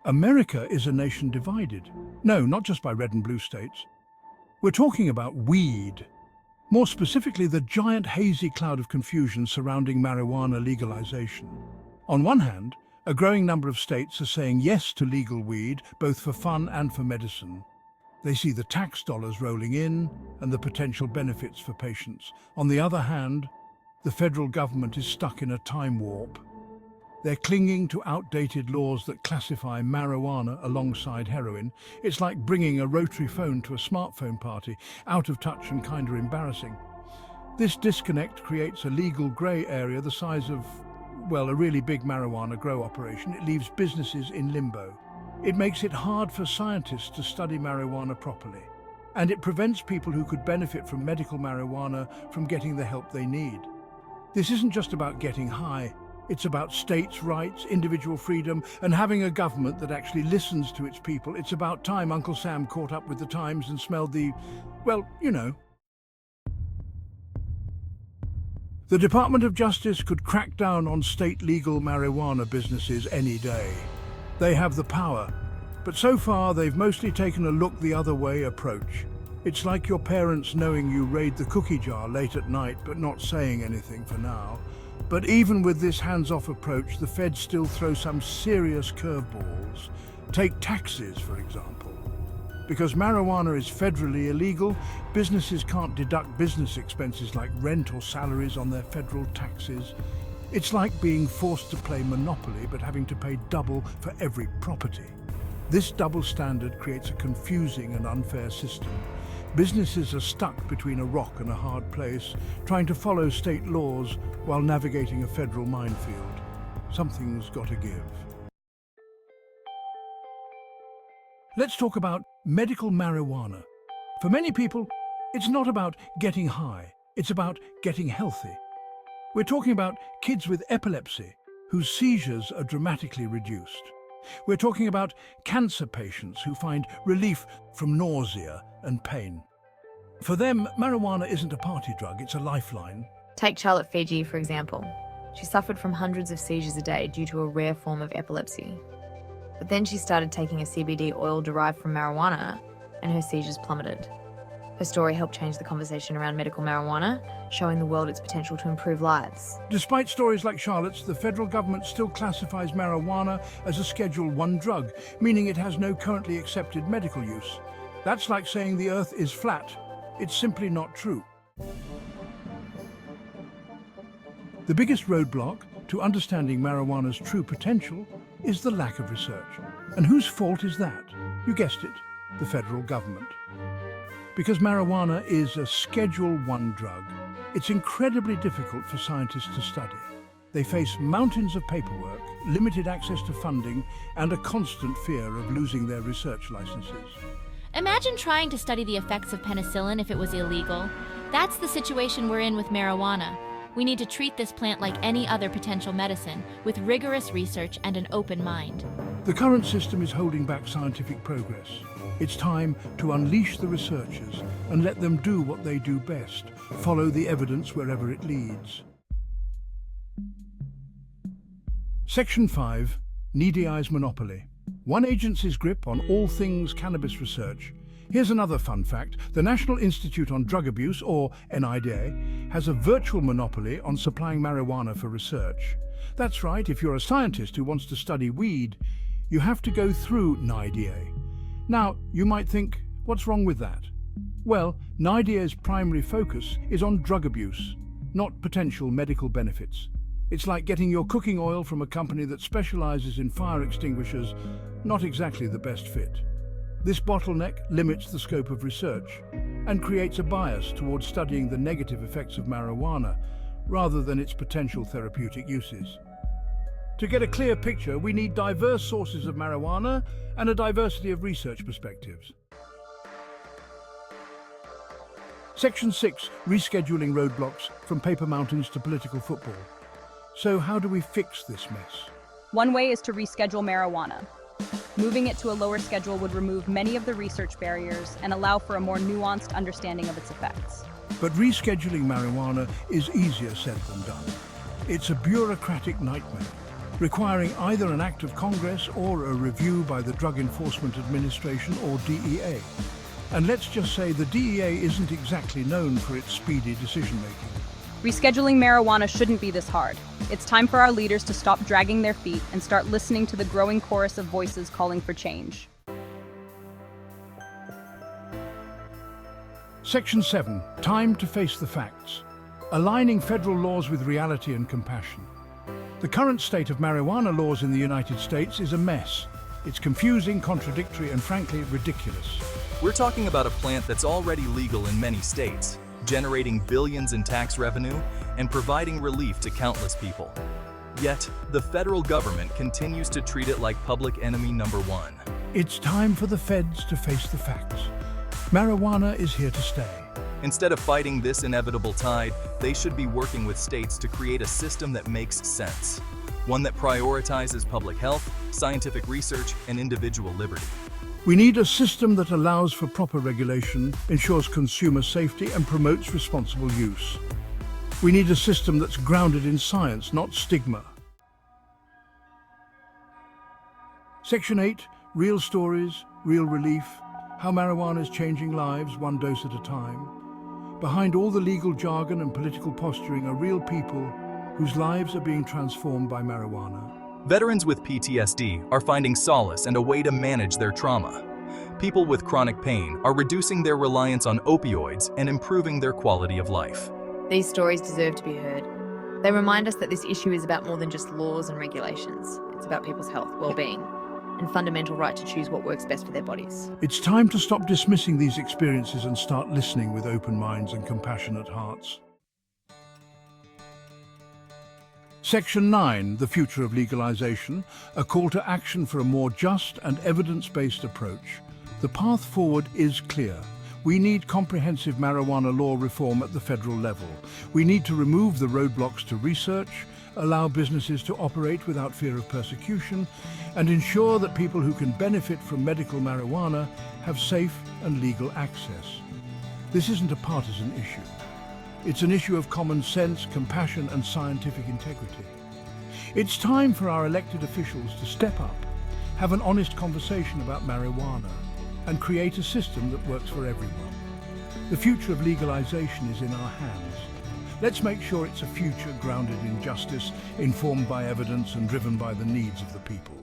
America is a nation divided. No, not just by red and blue states. We're talking about weed. More specifically, the giant hazy cloud of confusion surrounding marijuana legalization. On one hand, a growing number of states are saying yes to legal weed, both for fun and for medicine. They see the tax dollars rolling in and the potential benefits for patients. On the other hand, the federal government is stuck in a time warp. They're clinging to outdated laws that classify marijuana alongside heroin. It's like bringing a rotary phone to a smartphone party, out of touch and kinda embarrassing. This disconnect creates a legal grey area the size of, well, a really big marijuana grow operation. It leaves businesses in limbo. It makes it hard for scientists to study marijuana properly. And it prevents people who could benefit from medical marijuana from getting the help they need. This isn't just about getting high. It's about states' rights, individual freedom, and having a government that actually listens to its people. It's about time Uncle Sam caught up with the times and smelled the, well, you know. The Department of Justice could crack down on state legal marijuana businesses any day. They have the power, but so far they've mostly taken a look the other way approach. It's like your parents knowing you raid the cookie jar late at night but not saying anything for now. But even with this hands-off approach, the feds still throw some serious curveballs. Take taxes, for example. Because marijuana is federally illegal, businesses can't deduct business expenses like rent or salaries on their federal taxes. It's like being forced to play Monopoly but having to pay double for every property. This double standard creates a confusing and unfair system. Businesses are stuck between a rock and a hard place, trying to follow state laws while navigating a federal minefield. Something's got to give. Let's talk about medical marijuana. For many people, it's not about getting high, it's about getting healthy. We're talking about kids with epilepsy, whose seizures are dramatically reduced. We're talking about cancer patients who find relief from nausea and pain. For them, marijuana isn't a party drug, it's a lifeline. Take Charlotte Fiji, for example. She suffered from hundreds of seizures a day due to a rare form of epilepsy. But then she started taking a CBD oil derived from marijuana, and her seizures plummeted. Her story helped change the conversation around medical marijuana, showing the world its potential to improve lives. Despite stories like Charlotte's, the federal government still classifies marijuana as a Schedule I drug, meaning it has no currently accepted medical use. That's like saying the Earth is flat. It's simply not true. The biggest roadblock to understanding marijuana's true potential is the lack of research. And whose fault is that? You guessed it, the federal government. Because marijuana is a Schedule I drug, it's incredibly difficult for scientists to study. They face mountains of paperwork, limited access to funding, and a constant fear of losing their research licenses. Imagine trying to study the effects of penicillin if it was illegal. That's the situation we're in with marijuana. We need to treat this plant like any other potential medicine, with rigorous research and an open mind. The current system is holding back scientific progress. It's time to unleash the researchers and let them do what they do best, follow the evidence wherever it leads. Section 5, NIDA Monopoly. One agency's grip on all things cannabis research. Here's another fun fact. The National Institute on Drug Abuse, or NIDA, has a virtual monopoly on supplying marijuana for research. That's right, if you're a scientist who wants to study weed, you have to go through NIDA. Now, you might think, what's wrong with that? Well, NIDA's primary focus is on drug abuse, not potential medical benefits. It's like getting your cooking oil from a company that specializes in fire extinguishers, not exactly the best fit. This bottleneck limits the scope of research and creates a bias towards studying the negative effects of marijuana rather than its potential therapeutic uses. To get a clear picture, we need diverse sources of marijuana and a diversity of research perspectives. Section 6, rescheduling roadblocks from paper mountains to political football. So how do we fix this mess? One way is to reschedule marijuana. Moving it to a lower schedule would remove many of the research barriers and allow for a more nuanced understanding of its effects. But rescheduling marijuana is easier said than done. It's a bureaucratic nightmare. requiring either an act of Congress or a review by the Drug Enforcement Administration or DEA. And let's just say the DEA isn't exactly known for its speedy decision-making. Rescheduling marijuana shouldn't be this hard. It's time for our leaders to stop dragging their feet and start listening to the growing chorus of voices calling for change. Section 7. Time to face the facts. Aligning federal laws with reality and compassion. The current state of marijuana laws in the United States is a mess. It's confusing, contradictory, and frankly, ridiculous. We're talking about a plant that's already legal in many states, generating billions in tax revenue and providing relief to countless people. Yet, the federal government continues to treat it like public enemy number one. It's time for the feds to face the facts. Marijuana is here to stay. Instead of fighting this inevitable tide, they should be working with states to create a system that makes sense. One that prioritizes public health, scientific research, and individual liberty. We need a system that allows for proper regulation, ensures consumer safety, and promotes responsible use. We need a system that's grounded in science, not stigma. Section 8. Real stories, real relief. How marijuana is changing lives, one dose at a time. Behind all the legal jargon and political posturing are real people whose lives are being transformed by marijuana. Veterans with PTSD are finding solace and a way to manage their trauma. People with chronic pain are reducing their reliance on opioids and improving their quality of life. These stories deserve to be heard. They remind us that this issue is about more than just laws and regulations. It's about people's health, well-being, and fundamental right to choose what works best for their bodies. It's time to stop dismissing these experiences and start listening with open minds and compassionate hearts. Section 9, the future of legalization, a call to action for a more just and evidence-based approach. The path forward is clear. We need comprehensive marijuana law reform at the federal level. We need to remove the roadblocks to research, allow businesses to operate without fear of persecution, and ensure that people who can benefit from medical marijuana have safe and legal access. This isn't a partisan issue. It's an issue of common sense, compassion, and scientific integrity. It's time for our elected officials to step up, have an honest conversation about marijuana, and create a system that works for everyone. The future of legalization is in our hands. Let's make sure it's a future grounded in justice, informed by evidence, and driven by the needs of the people.